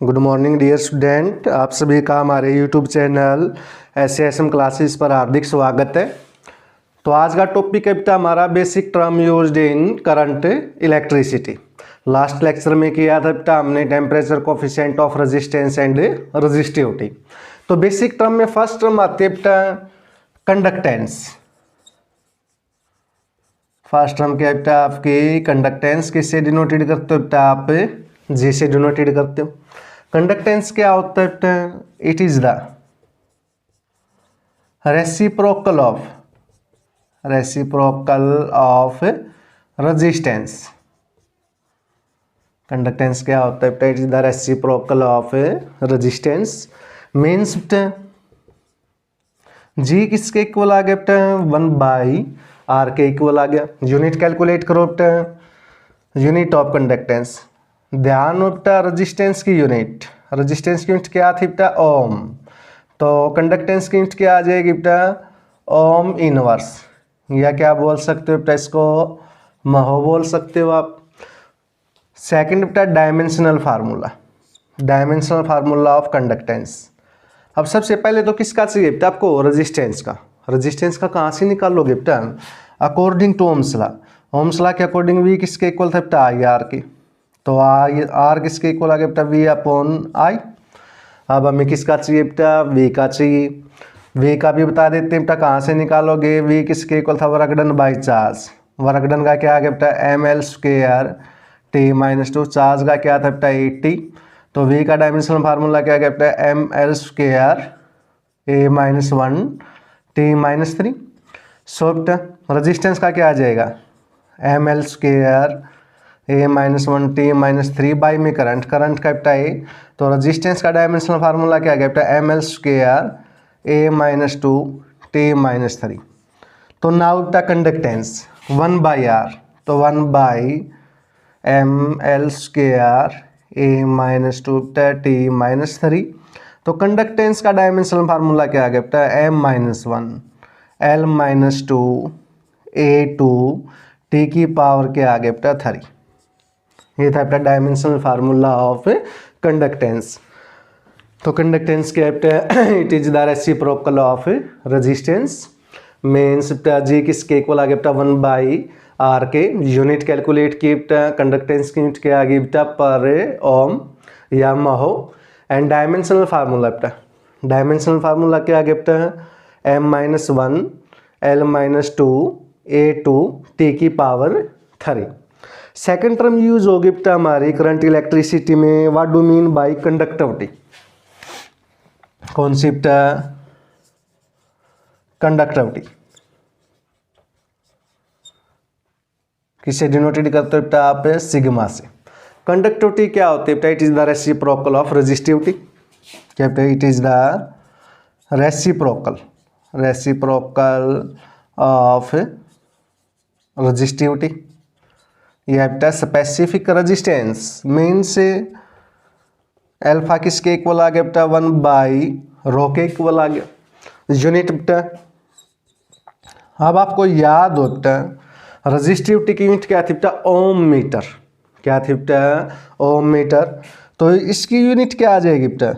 Good morning dear student, आप सभी का हमारे यूट्यूब चैनल SASM क्लासेस पर हार्दिक स्वागत है। तो आज का टॉपिक है बेटा हमारा basic term used in current electricity. Last lecture में किया था बेटा हमने temperature coefficient of resistance and resistivity. तो बेसिक टर्म में फर्स्ट टर्म आती है बेटा कंडक्टेंस। फर्स्ट टर्म क्या है बेटा आपकी कंडक्टेंस, किससे डिनोटेड करते हो बेटा आप जी से डिनोटेड करते हो। कंडक्टेंस क्या होता है? It is the reciprocal of resistance. Conductance क्या होता है? It is the reciprocal of resistance. Means जी किसके इक्वल आ गया बेटा? 1/r के इक्वल आ गया। यूनिट कैलकुलेट करो बेटा, यूनिट ऑफ कंडक्टेंस। ध्यान हो बेटा रेजिस्टेंस की यूनिट, रेजिस्टेंस की यूनिट क्या थी बेटा? ओम। तो कंडक्टेंस की यूनिट क्या आ जाएगी बेटा? ओम इनवर्स, या क्या बोल सकते हो बेटा इसको? महो बोल सकते हो आप। सेकंड बेटा डायमेंशनल फार्मूला ऑफ कंडक्टेंस। अब सबसे पहले तो किसका चाहिए बेटा आपको? रेजिस्टेंस का। रेजिस्टेंस का कहाँ से निकालोगे बेटा? According to Ohm's law. Ohm's law के अकॉर्डिंग वी किसके इक्वल था बेटा? IR के। तो आर किसके इक्वल आ गया बेटा? V/I। अब हमें किसका चाहिए बेटा? V का चाहिए। V का भी बता देते हैं बेटा, कहाँ से निकालोगे? V किसके इक्वल था? Work done by charge. Work done का क्या आ गया बेटा? ml² T-2। चार्ज का क्या था बेटा? 80। तो V का डायमेंशनल फार्मूला क्या आ गया बेटा? ml² A-1 T-3। सो बेटा रेजिस्टेंस का क्या आ जाएगा? ml² A-1 T-3 बाई में करंट का बेटा A। तो रेजिस्टेंस का डायमेंशनल फार्मूला क्या गया बेटा? ml² A-2 T-3। तो नाउ बेटा कंडक्टेंस 1/r, तो 1/ml² A-2 T-3। तो कंडक्टेंस का डायमेंशनल फार्मूला क्या आ गया बेटा? m-1 L-2 A2 T की पावर क्या आ गया बेटा? 3। ये था बेटा डायमेंशनल फार्मूला ऑफ कंडक्टेंस। तो कंडक्टेंस क्या है? It is the reciprocal of resistance. Means बेटा जी किसके इक्वल आ गया बेटा? 1/r के। यूनिट कैलकुलेट की बेटा, कंडक्टेंस की यूनिट क्या आ गई बेटा? पर ओम या महो। एंड डायमेंशनल फार्मूला बेटा, डायमेंशनल फार्मूला क्या आ गया बेटा? m-1 L-2 A2 T की पावर 3। सेकेंड टर्म यूज होगी बेटा हमारी करंट इलेक्ट्रिसिटी में। What do mean bye conductivity? कौन सी बेटा? कंडक्टिविटी किससे डिनोटेड करते हो बेटा आप? सिग्मा से। कंडक्टिविटी क्या होती है बेटा? It is the reciprocal of resistivity. क्या बेटा? It is the reciprocal of resistivity. यह बेटा स्पेसिफिक रेजिस्टेंस। मीन्स अल्फा किसके इक्वल आ गया बेटा? 1/ρ के इक्वल आ गया। यूनिट बेटा अब आपको याद हो बेटा रेजिस्टिविटी की यूनिट क्या थी बेटा? ओम मीटर। क्या थी बेटा? ओम मीटर। तो इसकी यूनिट क्या आ जाएगी बेटा?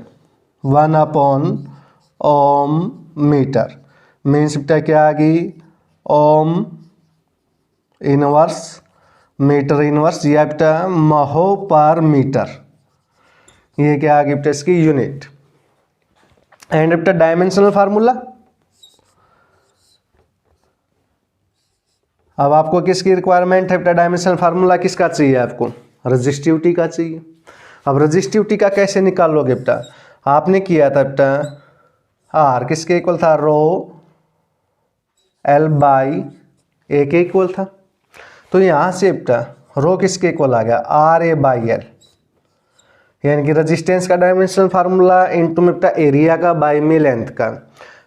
1/ओम मीटर। मीन्स बेटा क्या आ गई? ओम इनवर्स मीटर इनवर्स, या बेटा महो पर मीटर। ये क्या आ गई बेटा इसकी यूनिट। एंड बेटा डायमेंशनल फार्मूला। अब आपको किसकी रिक्वायरमेंट है बेटा? डायमेंशनल फार्मूला किसका चाहिए आपको? रेजिस्टिविटी का चाहिए। अब रेजिस्टिविटी का कैसे निकालोगे बेटा? आपने किया था बेटा आर किसके इक्वल था? ρ L/A के इक्वल था। तो यहां से बेटा रो किसके इक्वल आ गया? RA/L। यानी कि रेजिस्टेंस का डायमेंशनल फार्मूला इनटू में बेटा एरिया का बाई में लेंथ का।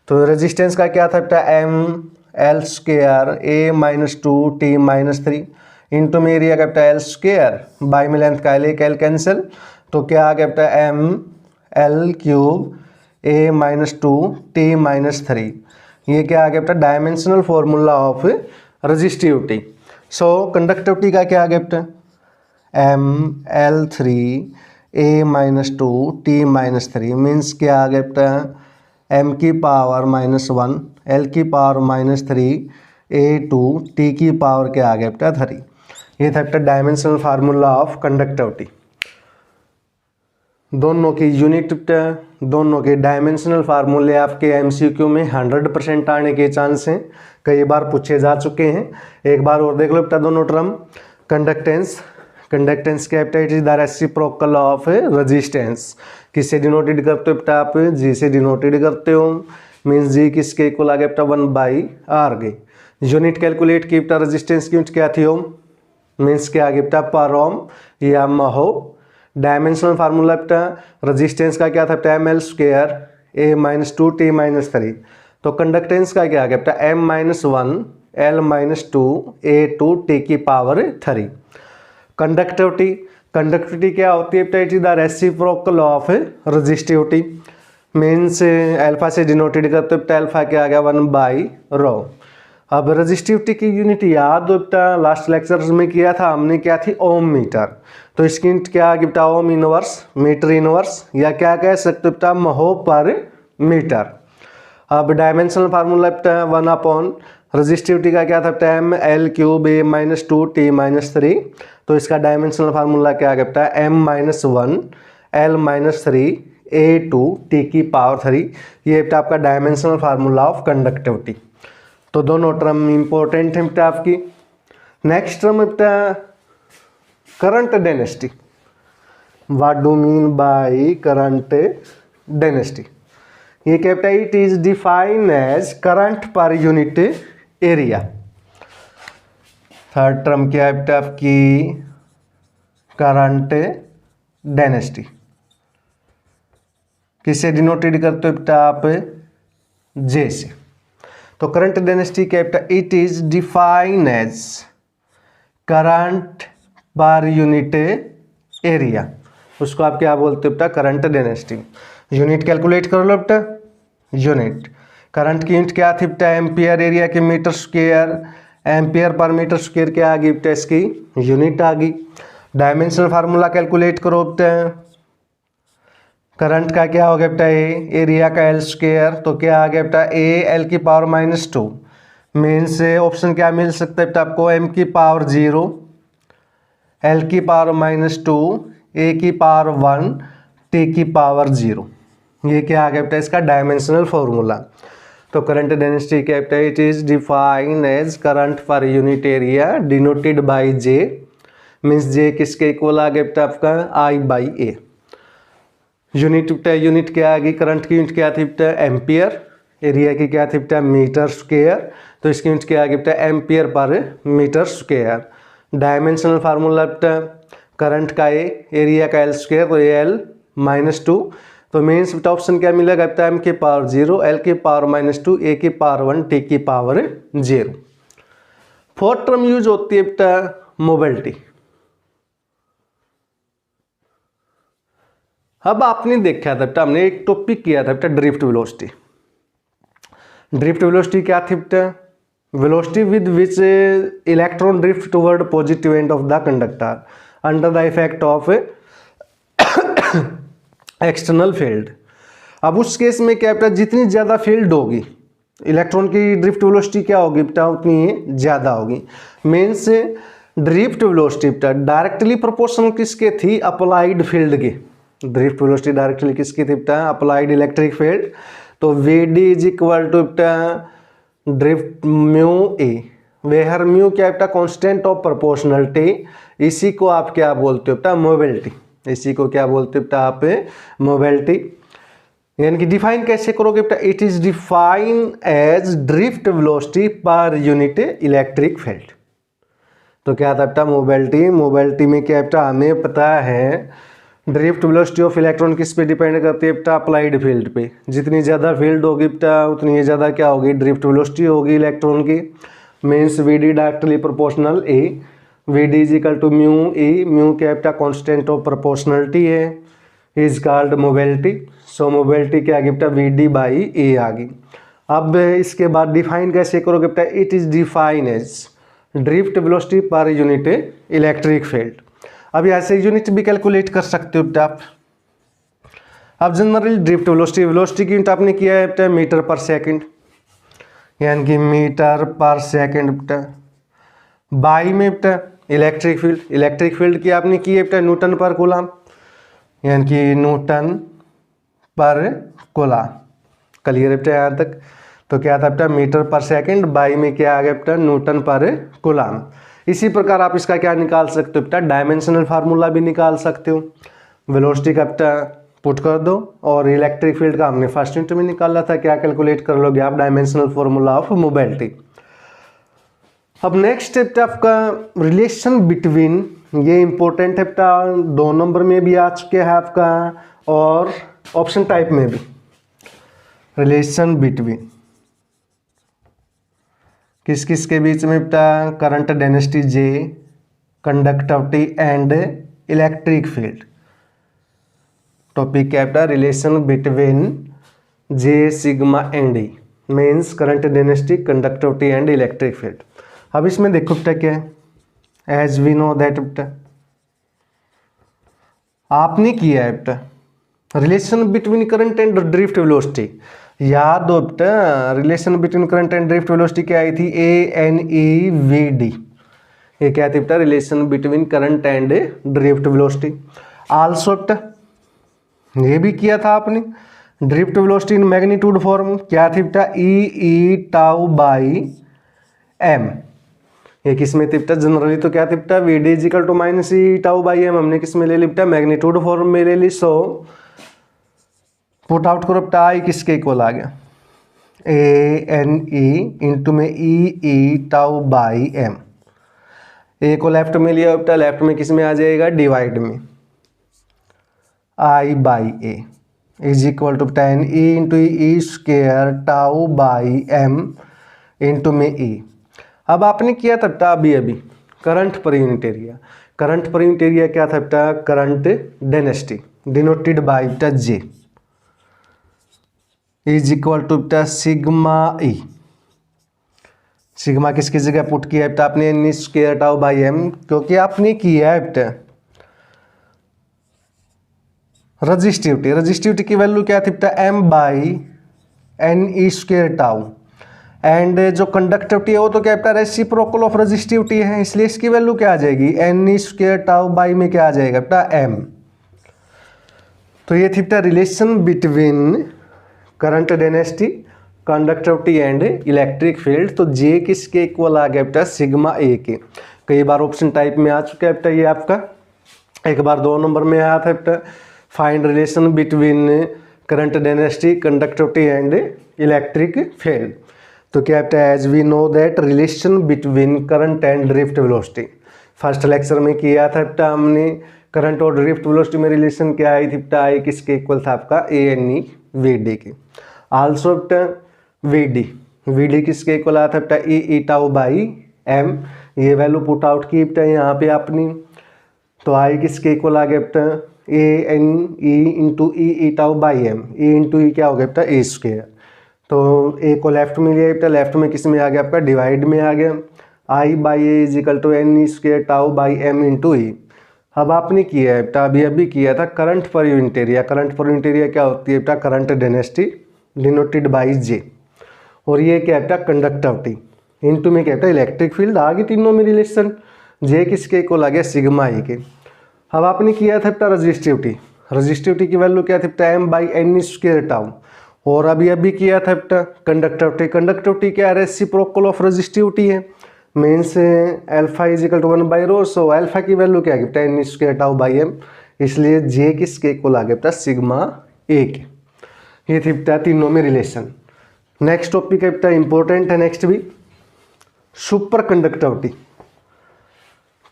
तो रेजिस्टेंस का क्या था बेटा? ml² A-2 T-3 इनटू में एरिया का बेटा L² बाई में लेंथ का L कैंसिल। तो क्या आ गया बेटा? ml³ A-2 T-3। ये क्या आ गया बेटा? Dimensional formula of resistivity. So conductivity का क्या आ गया बेटा? ml3 A minus two T minus three means क्या आ गया बेटा एम की पावर माइनस वन एल की power minus three A two T की पावर क्या आ गया बेटा थ्री। ये था बेटा डायमेंशनल फार्मूला ऑफ कंडक्टिविटी। दोनों की यूनिट दोनों के डायमेंशनल फार्मूले आपके एमसीक्यू में 100% आने के चांस हैं, कई बार पूछे जा चुके हैं। एक बार और देख लो बेटा दोनों टर्म। कंडक्टेंस, कंडक्टेंस क्या बेटा it is the reciprocal of resistance. किससे डिनोटेड करते हो बेटा आप, जी से डिनोटेड करते हो। मीन्स जी किसके इक्वल आ गया बेटा 1/r गई। यूनिट कैलकुलेट की बेटा रेजिस्टेंस की यूनिट क्या थी ओम, मीन्स क्या आ गया बेटा पर ओम या महो। डायमेंशनल फार्मूला बेटा रेजिस्टेंस का क्या था बेटा M L square A minus two T minus three. तो कंडक्टेंस का क्या आ गया बेटा M minus one L minus two A two T की पावर थ्री। कंडक्टिविटी, कंडक्टिविटी क्या होती है बेटा it is the reciprocal of resistivity. Means alpha से डिनोटेड करते बेटा अल्फा क्या आ गया 1/ρ। अब रेजिस्टिविटी की यूनिट याद हो बेटा लास्ट लेक्चर में किया था हमने, क्या थी ओम मीटर। तो इसकी यूनिट क्या आ गई बेटा ओम इनवर्स मीटर इनवर्स, या क्या कह सकते हो बेटा महो पर मीटर। अब डायमेंशनल फार्मूला बेटा 1/, रेजिस्टिविटी का क्या था बेटा M L cube A minus two T minus three. तो इसका डायमेंशनल फार्मूला क्या आ गया बेटा M minus one L minus three A two T की पावर थ्री। ये बेटा आपका डायमेंशनल फार्मूला ऑफ कंडक्टिविटी। तो दोनों टर्म इंपॉर्टेंट है बेटा आपकी। नेक्स्ट टर्म बेटा current density. What do mean by current density? ये क्या बेटा it is defined as current per unit area. Third term क्या है बेटा आपकी करंट डेंसिटी। किससे डिनोटेड करते हो बेटा आप, जे से। तो करंट डेंसिटी क्या है बेटा it is defined as current per unit area. उसको आप क्या बोलते हो बेटा करंट डेंसिटी। यूनिट कैलकुलेट कर लो बेटा। यूनिट करंट की यूनिट क्या थी बेटा एम्पियर एरिया के metre square, ampere per metre square क्या आ गई बेटा इसकी यूनिट आ गई। डायमेंशनल फार्मूला कैलकुलेट करो बेटा। करंट का क्या हो गया बेटा ए, एरिया का एल स्क्वायर, तो क्या आ गया बेटा ए एल की power minus two. Means option क्या मिल सकता है बेटा आपको एम की पावर 0 एल की पावर माइनस टू ए की पावर 1 टी की पावर 0। ये क्या आ गया बेटा इसका डायमेंशनल फॉर्मूला। तो करंट डेंसिटी क्या बेटा it is defined as current per unit area denoted by J. Means J किसके इक्वल आ गया बेटा आपका I/A। यूनिट बेटा यूनिट क्या आ गई, करंट की यूनिट क्या थी बेटा एम्पियर, एरिया की क्या थी बेटा मीटर स्क्वायर। तो इसकी यूनिट क्या आ गई बेटा ampere per metre square. Dimensional formula बेटा करंट का ए, एरिया का एल स्क्वायर, तो एल माइनस टू। तो मीन्स बेटा ऑप्शन क्या मिलेगा बेटा एम की पावर 0 एल की पावर माइनस टू ए की पावर 1 टी की पावर 0। फोर्थ टर्म यूज होती है बेटा मोबिलिटी। अब आपने देखा था बेटा हमने एक टॉपिक किया था बेटा ड्रिफ्ट वेलोसिटी। ड्रिफ्ट वेलोसिटी क्या थी बेटा velocity with which electron drift toward positive end of the conductor under the effect of external field. अब उस केस में क्या बेटा जितनी ज़्यादा फील्ड होगी इलेक्ट्रॉन की ड्रिफ्ट वेलोसिटी क्या होगी बेटा उतनी ही ज़्यादा होगी। मीन्स ड्रिफ्ट वेलोसिटी बेटा डायरेक्टली प्रोपोर्शनल किसके थी अप्लाइड फील्ड के। ड्रिफ्ट वेलोसिटी डायरेक्टली किसकी थी बेटा अप्लाइड इलेक्ट्रिक फील्ड। तो VD इज इक्वल टू बेटा ड्रिफ्ट म्यू ए, वेहर म्यू क्या बेटा कांस्टेंट ऑफ प्रोपोर्शनलिटी। इसी को आप क्या बोलते हो बेटा मोबिलिटी। इसी को क्या बोलते हो बेटा आप मोबिलिटी। यानी कि डिफाइन कैसे करोगे बेटा it is define as drift velocity per unit electric field. तो क्या था बेटा मोबिलिटी। मोबिलिटी में क्या बेटा हमें पता है ड्रिफ्ट वेलोसिटी ऑफ इलेक्ट्रॉन किस पे डिपेंड करती है बेटा अप्लाइड फील्ड पे। जितनी ज़्यादा फील्ड होगी बेटा उतनी ज़्यादा क्या होगी ड्रिफ्ट वेलोसिटी होगी इलेक्ट्रॉन की। Means VD directly proportional E, VD is equal to mu E, mu क्या बेटा कांस्टेंट ऑफ प्रोपोर्शनलिटी है, is called mobility. So mobility क्या आ गई बेटा VD/A आ गई। अब इसके बाद डिफाइन कैसे करोगे बेटा it is define as drift velocity per unit electric field. अब यहाँ से यूनिट भी कैलकुलेट कर सकते हो बेटा आप। अब जनरली ड्रिफ्ट वेलोसिटी की यूनिट आपने किया है बेटा मीटर पर सेकंड, यानी कि मीटर पर सेकंड बेटा। बाई में बेटा इलेक्ट्रिक फील्ड की आपने की है बेटा न्यूटन पर कूलम, यानी कि न्यूटन पर कूलम। क्लियर है बेटा यहाँ तक। तो क्या था बेटा मीटर पर सेकंड, बाई में क्या आ गया बेटा न्यूटन पर कूलम। इसी प्रकार आप इसका क्या निकाल सकते हो बेटा डायमेंशनल फार्मूला भी निकाल सकते हो। वेलोसिटी का बेटा पुट कर दो और इलेक्ट्रिक फील्ड का हमने फर्स्ट यूनिट में निकाला था, क्या कैलकुलेट कर लोगे आप डायमेंशनल फार्मूला ऑफ मोबिलिटी। अब नेक्स्ट स्टेप आपका रिलेशन बिटवीन, ये इंपॉर्टेंट है बेटा 2 नंबर में भी आ चुके हैं आपका और ऑप्शन टाइप में भी। रिलेशन बिटवीन किस किस के बीच में बेटा current density J, conductivity and electric field. Topic क्या बेटा relation between J sigma and E means current density, conductivity and electric field. अब इसमें देखो बेटा क्या है, एज वी नो दैट बेटा आपने किया है बेटा relation between current and drift velocity. याद हो बेटा relation between current and drift velocity क्या आई थी, ANEVD। ये क्या थी बेटा relation between current and drift velocity. Also बेटा ये भी किया था आपने drift velocity in magnitude form, क्या थी बेटा E टाउ बाई m। ये किस में थी बेटा जनरली तो क्या थी बेटा VD equal to minus E tau by m, हमने किस में ले ली बेटा मैग्नीट्यूड फॉर्म में ले ली। सो पुट आउट करो बेटा आई किसके इक्वल आ गया ANE इंटू में E टाउ बाई m। ए को लेफ्ट में लिया बेटा, लेफ्ट में किस में आ जाएगा डिवाइड में I by A is equal to बेटा N E into E square tau by m into में E। अब आपने किया था बेटा अभी current per unit area. Current per unit area क्या था बेटा करंट डेंसिटी डिनोटेड बाई बेटा J इज इक्वल टू बेटा सिग्मा E। सिग्मा किसकी जगह पुट किया है बेटा आपने n square tau by m, क्योंकि आपने किया है बेटा रजिस्टिविटी की वैल्यू क्या थी बेटा m by n e square tau, and जो कंडक्टिविटी है वो तो क्या बेटा रेसिप्रोकल ऑफ रजिस्टिविटी है, इसलिए इसकी वैल्यू क्या आ जाएगी एन स्क्वायर टाउ बाई में क्या आ जाएगा बेटा m। तो ये थी बेटा relation between current density, conductivity and electric field. तो J किसके इक्वल आ गया बेटा सिग्मा A के। कई बार ऑप्शन टाइप में आ चुका है बेटा ये आपका, एक बार 2 नंबर में आया था बेटा find relation between current density, conductivity and electric field. तो क्या बेटा as we know that relation between current and drift velocity first lecture में किया था बेटा हमने। करंट और ड्रिफ्ट वेलोसिटी में रिलेशन क्या आई थी बेटा आई किसके इक्वल था आपका ANEVD के। आल्सो बेटा VD किसके इक्वल आया था बेटा E टाउ बाई m। ये वैल्यू पुट आउट की बेटा यहाँ पे आपने, तो आई किसके इक्वल आ गया बेटा ANE into E tau by m। E into E क्या हो गया बेटा A स्क्वायर। तो A को लेफ्ट में लिया बेटा, लेफ्ट में किस में आ गया आपका डिवाइड में आ गया I by A is equal to N square tau by m into E. अब आपने किया है बेटा अभी किया था current per unit area. Current per unit area क्या होती है बेटा current density denoted by J, और ये क्या बेटा कंडक्टिविटी इनटू में क्या बेटा इलेक्ट्रिक फील्ड। आ गई तीनों में रिलेशन। J किसके इक्वल आ गया सिग्मा E के। अब आपने किया था बेटा रजिस्टिविटी की वैल्यू क्या थी बेटा m by n square tau, और अभी किया था बेटा कंडक्टिविटी क्या है रेसिप्रोकल ऑफ रजिस्टिविटी है means alpha is equal to 1 by rho. So alpha की वैल्यू क्या है बेटा n square tau by m, इसलिए J किसके इक्वल आ गया बेटा सिग्मा A के। ये थी बेटा तीनों में रिलेशन। नेक्स्ट टॉपिक है बेटा इंपॉर्टेंट है नेक्स्ट भी, सुपर कंडक्टिविटी।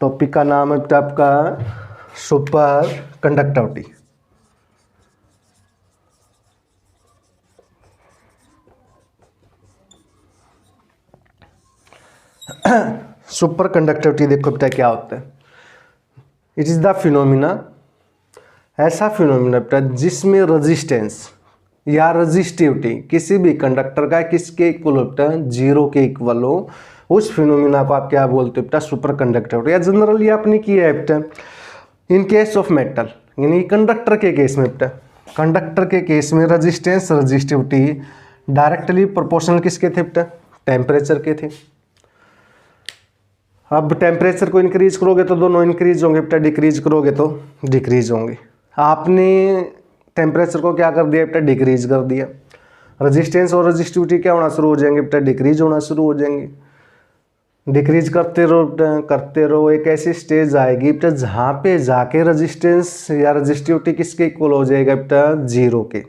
टॉपिक का नाम है बेटा आपका सुपर कंडक्टिविटी। सुपर कंडक्टिविटी देखो बेटा क्या होता है। इट इज द फिनोमिना, ऐसा फिनोमिना बेटा जिसमें रेजिस्टेंस या रजिस्टिविटी किसी भी कंडक्टर का किसके इक्वल हो बेटा 0 के इक्वल हो, उस फिनोमिना को आप क्या बोलते हो बेटा सुपर कंडक्टिविटी। या जनरली आपने किया है बेटा इन केस ऑफ मेटल, यानी कंडक्टर के केस में बेटा, कंडक्टर के केस में रेजिस्टेंस रेजिस्टिविटी डायरेक्टली प्रोपोर्शनल किसके थे बेटा, टेम्परेचर के थे। अब टेम्परेचर को इंक्रीज करोगे तो दोनों इंक्रीज होंगे बेटा, डिक्रीज करोगे तो डिक्रीज होंगे। आपने टेम्परेचर को क्या कर दिया बेटा, डिक्रीज कर दिया। रेजिस्टेंस और रेजिस्टिविटी क्या होना शुरू हो जाएंगे बेटा, डिक्रीज होना शुरू हो जाएंगे। डिक्रीज करते रहो, एक ऐसी स्टेज आएगी बेटा जहाँ पे जाके रेजिस्टेंस या रेजिस्टिविटी किसके इक्वल हो जाएगा बेटा, जीरो के।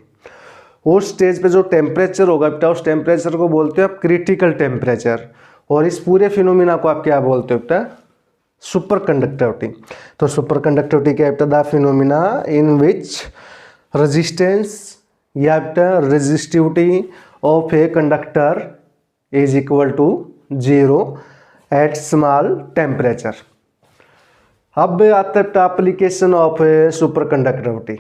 उस स्टेज पे जो टेम्परेचर होगा बेटा, उस टेम्परेचर को बोलते हो आप क्रिटिकल टेम्परेचर, और इस पूरे फिनोमिना को आप क्या बोलते हो बेटा, सुपर कंडक्टिविटी। तो सुपर कंडक्टिविटी क्या है बेटा, the phenomena in which resistance या बेटा resistivity of a conductor is equal to zero at small temperature. अब आता है बेटा application of super conductivity.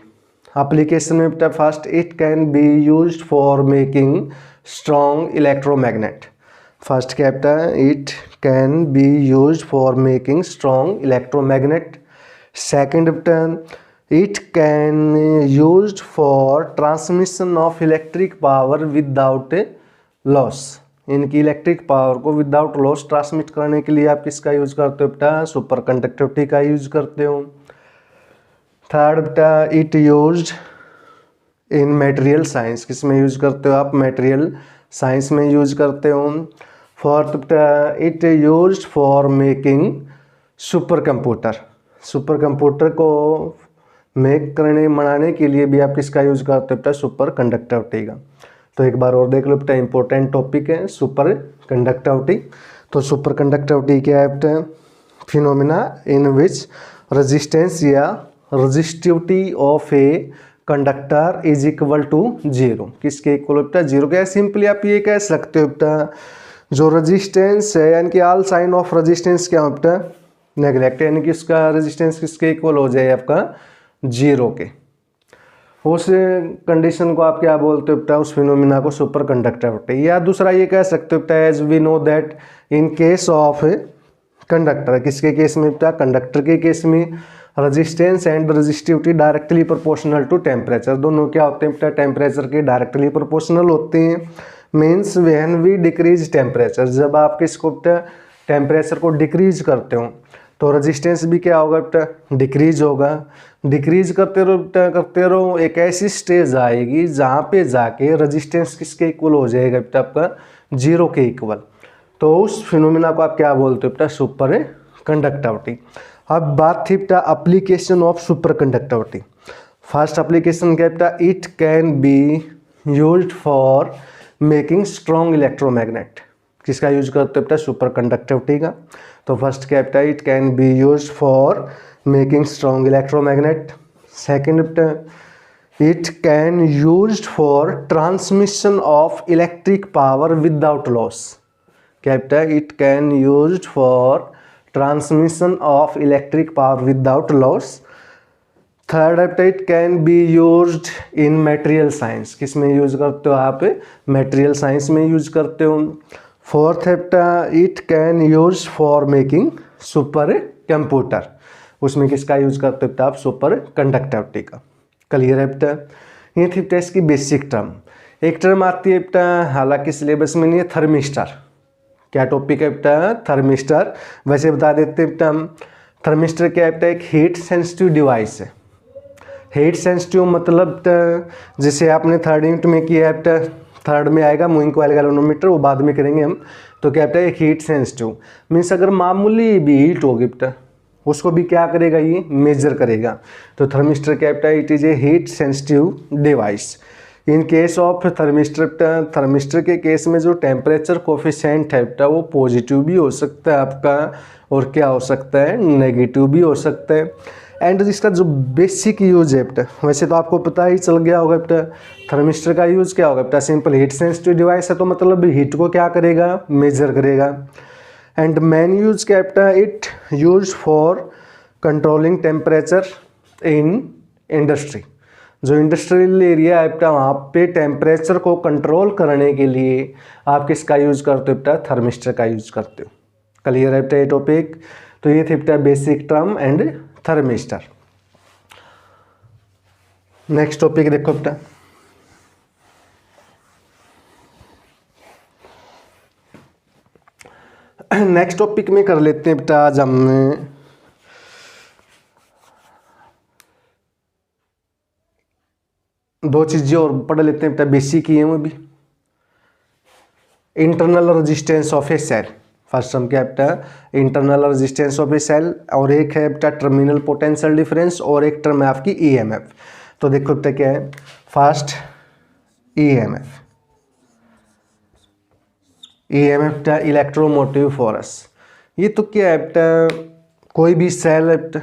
Application में बेटा first, it can be used for making strong electromagnet. First क्या बेटा, it can be used for making strong electromagnet. Second बेटा, it can used for transmission of electric power without loss. इनकी electric power को without loss transmit करने के लिए आप किसका यूज करते हो बेटा, सुपर कंडक्टिविटी का यूज करते हो। थर्ड बेटा, it used in material science, किस में यूज करते हो आप, मटेरियल साइंस में यूज करते हो। फोर्थ बेटा, it used for making super computer. Super computer को मेक करने बनाने के लिए भी आप किसका यूज करते हो बेटा, सुपर कंडक्टिविटी का। तो एक बार और देख लो बेटा, इंपॉर्टेंट टॉपिक है सुपर कंडक्टिविटी। तो सुपर कंडक्टिविटी क्या है बेटा, फिनोमिना इन विच रेजिस्टेंस या resistivity of a conductor is equal to zero. किसके इक्वल बेटा, जीरो के। सिंपली आप ये कह सकते हो बेटा, जो रेजिस्टेंस है यानी कि ऑल साइन ऑफ रेजिस्टेंस क्या हो बेटा, नेगलेक्ट, यानी कि उसका रेजिस्टेंस किसके इक्वल हो जाए आपका, जीरो के। उस कंडीशन को आप क्या बोलते हो बेटा, उस फिनोमिना को सुपर कंडक्टिविटी। या दूसरा ये कह सकते हो बेटा, as we know that in case of conductor, किसके केस में बेटा, कंडक्टर के केस में resistance and resistivity directly proportional to temperature. दोनों क्या होते हैं बेटा, टेम्परेचर के डायरेक्टली प्रोपोर्शनल होते हैं। Means when we decrease temperature, जब आप किसको बेटा टेम्परेचर को डिक्रीज करते हो तो रेजिस्टेंस भी क्या होगा बेटा, डिक्रीज होगा। डिक्रीज करते रहो, एक ऐसी स्टेज आएगी जहाँ पे जाके रेजिस्टेंस किसके इक्वल हो जाएगा बेटा, आपका जीरो के इक्वल। तो उस फिनोमिना को आप क्या बोलते हो बेटा, सुपर कंडक्टिविटी। अब बात थी बेटा application of super conductivity. First application क्या बेटा, it can be used for making strong electromagnet. किसका यूज करते हो बेटा, सुपर कंडक्टिविटी का। तो फर्स्ट क्या बेटा, it can be used for making strong electromagnet. Second बेटा, it can used for transmission of electric power without loss. क्या बेटा, it can used for transmission of electric power without loss. Third है, it can be used in material science. किस में use करते हो आप, material science में use करते हो। फोर्थ है, it can use for making super computer. उसमें किसका यूज करते हो आप, सुपर कंडक्टिविटी का। क्लियर है बेटा, ये थी बेटा इसकी बेसिक टर्म। एक टर्म आती है बेटा, हालांकि सिलेबस में नहीं है, थर्मिस्टर। क्या टॉपिक है बेटा, थर्मिस्टर। वैसे बता देते हैं बेटा, थर्मिस्टर क्या है बेटा, एक हीट सेंसिटिव डिवाइस है। हीट सेंसिटिव मतलब जैसे आपने थर्ड यूनिट में किया है बेटा, थर्ड में आएगा मूविंग कॉइल गैल्वेनोमीटर, वो बाद में करेंगे हम। तो क्या बेटा, एक हीट सेंसिटिव मीन्स अगर मामूली भी हीट होगी बेटा, उसको भी क्या करेगा, ये मेजर करेगा। तो थर्मिस्टर क्या बेटा, it is a heat sensitive device. In case of thermistor, thermistor के केस में जो टेम्परेचर कोफिशिएंट है बेटा, वो पॉजिटिव भी हो सकता है आपका, और क्या हो सकता है, नेगेटिव भी हो सकता है। एंड इसका जो बेसिक यूज है बेटा, वैसे तो आपको पता ही चल गया होगा बेटा, थर्मिस्टर का यूज क्या होगा बेटा, सिंपल हीट सेंसिटिव डिवाइस है, तो मतलब हीट को क्या करेगा, मेजर करेगा। एंड मेन यूज क्या बेटा, it use for controlling temperature in industry. जो इंडस्ट्रियल एरिया है बेटा, वहाँ पे टेम्परेचर को कंट्रोल करने के लिए आप किसका यूज करते हो बेटा, थर्मिस्टर का यूज करते हो। क्लियर है बेटा ये टॉपिक। तो ये थे बेटा basic term and thermistor. Next topic देखो बेटा, नेक्स्ट टॉपिक में कर लेते हैं बेटा आज हमने दो चीजें और पढ़ लेते हैं बेटा, बेसिक ही है वो भी। Internal resistance of a cell, first हम क्या है बेटा internal resistance of a cell, और एक है बेटा टर्मिनल पोटेंशियल डिफरेंस, और एक टर्म है आपकी ईएमएफ। तो देखो बेटा क्या है, फर्स्ट ईएमएफ, ईएमएफ बेटा इलेक्ट्रोमोटिव फोर्स। ये तो क्या है बेटा, कोई भी सेल है बेटा,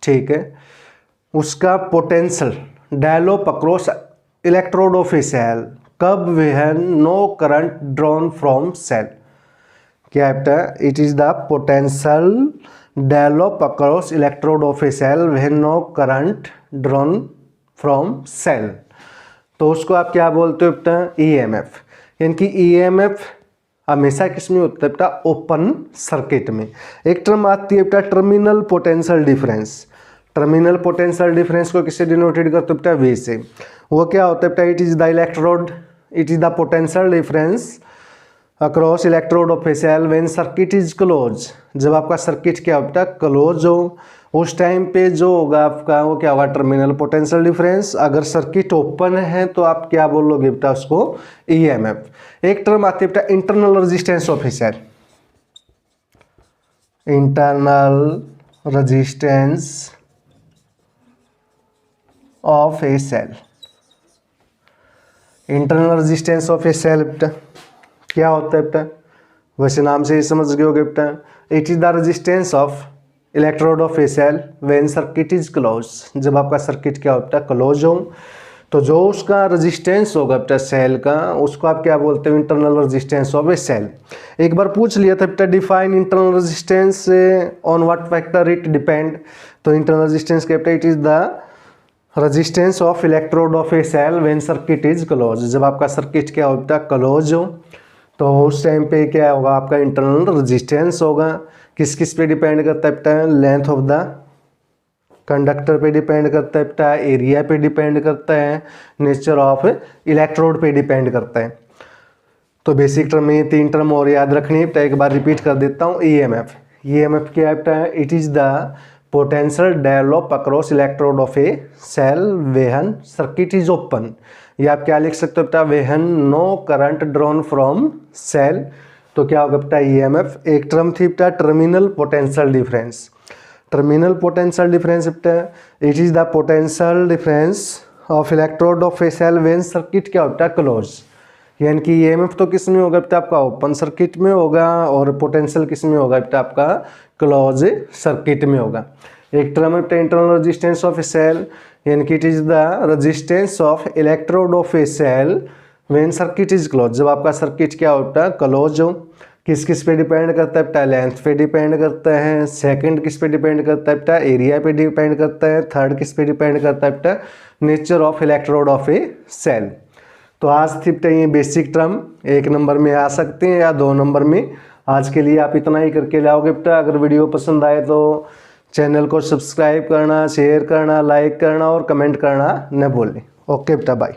ठीक है, उसका potential develop across electrode of a cell, कब when no current drawn from cell. क्या है बेटा, it is the potential develop across electrode of a cell when no current drawn from cell. तो उसको आप क्या बोलते हो बेटा, ईएमएफ। यानी कि ईएमएफ हमेशा किस में होता है बेटा, ओपन सर्किट में। एक टर्म आती है बेटा terminal potential difference. Terminal potential difference को किससे डिनोटेड करते हो बेटा, वी से। वो क्या होता है बेटा, it is the electrode, it is the potential difference across electrode of a cell when circuit is close. जब आपका सर्किट क्या बेटा क्लोज हो, उस टाइम पे जो होगा आपका वो क्या होगा, टर्मिनल पोटेंशियल डिफरेंस। अगर सर्किट ओपन है तो आप क्या बोलोगे बेटा, उसको ईएमएफ। एक टर्म आती है बेटा internal resistance of a cell, internal resistance of a cell. Internal resistance of a cell बेटा क्या होता है बेटा, वैसे नाम से ही समझ गए होगे बेटा, it is the resistance of electrode of a cell when circuit is close. जब आपका सर्किट क्या होता है क्लोज हो, तो जो उसका रेजिस्टेंस होगा बेटा सेल का, उसको आप क्या बोलते हो, internal resistance of a cell. एक बार पूछ लिया था बेटा, define internal resistance on what factor it depend. तो इंटरनल रेजिस्टेंस क्या बेटा, it is the resistance of electrode of a cell when circuit is close. जब आपका सर्किट क्या होता है क्लोज हो, तो उस टाइम पे क्या होगा, आपका इंटरनल रेजिस्टेंस होगा। किस किस पे डिपेंड करता है बेटा, लेंथ ऑफ द कंडक्टर पे डिपेंड करता है बेटा, एरिया पे डिपेंड करता है, नेचर ऑफ इलेक्ट्रोड पे डिपेंड करता है। तो बेसिक टर्म में तीन टर्म और याद रखनी है बेटा, एक बार रिपीट कर देता हूँ। ईएमएफ, ईएमएफ क्या है बेटा, it is the potential develop across electrode of a cell when circuit is open. या आप क्या लिख सकते हो बेटा, when no current drawn from cell. तो क्या होगा बेटा ईएमएफ। एक टर्म थी बेटा terminal potential difference. Terminal potential difference बेटा it is the potential difference of electrode of a cell when circuit क्या होता है क्लोज। यानी कि ईएमएफ तो किस में होगा बेटा, आपका ओपन सर्किट में होगा, और पोटेंशियल किस में होगा बेटा, आपका क्लोज सर्किट में होगा। एक टर्म है बेटा internal resistance of a cell, यानी कि it is the resistance of electrode of a cell when circuit is close. जब आपका सर्किट क्या होता है क्लोज हो, किस किस पे डिपेंड करता है बेटा, लेंथ पे डिपेंड करता है। सेकंड किस पे डिपेंड करता है बेटा, एरिया पे डिपेंड करता है। थर्ड किस पे डिपेंड करता है बेटा, nature of electrode of a cell. तो आज थी बेटा ये बेसिक टर्म, एक नंबर में आ सकते हैं या 2 नंबर में। आज के लिए आप इतना ही करके लाओगे बेटा। अगर वीडियो पसंद आए तो चैनल को सब्सक्राइब करना, शेयर करना, लाइक करना और कमेंट करना न भूलें। ओके बेटा, बाय।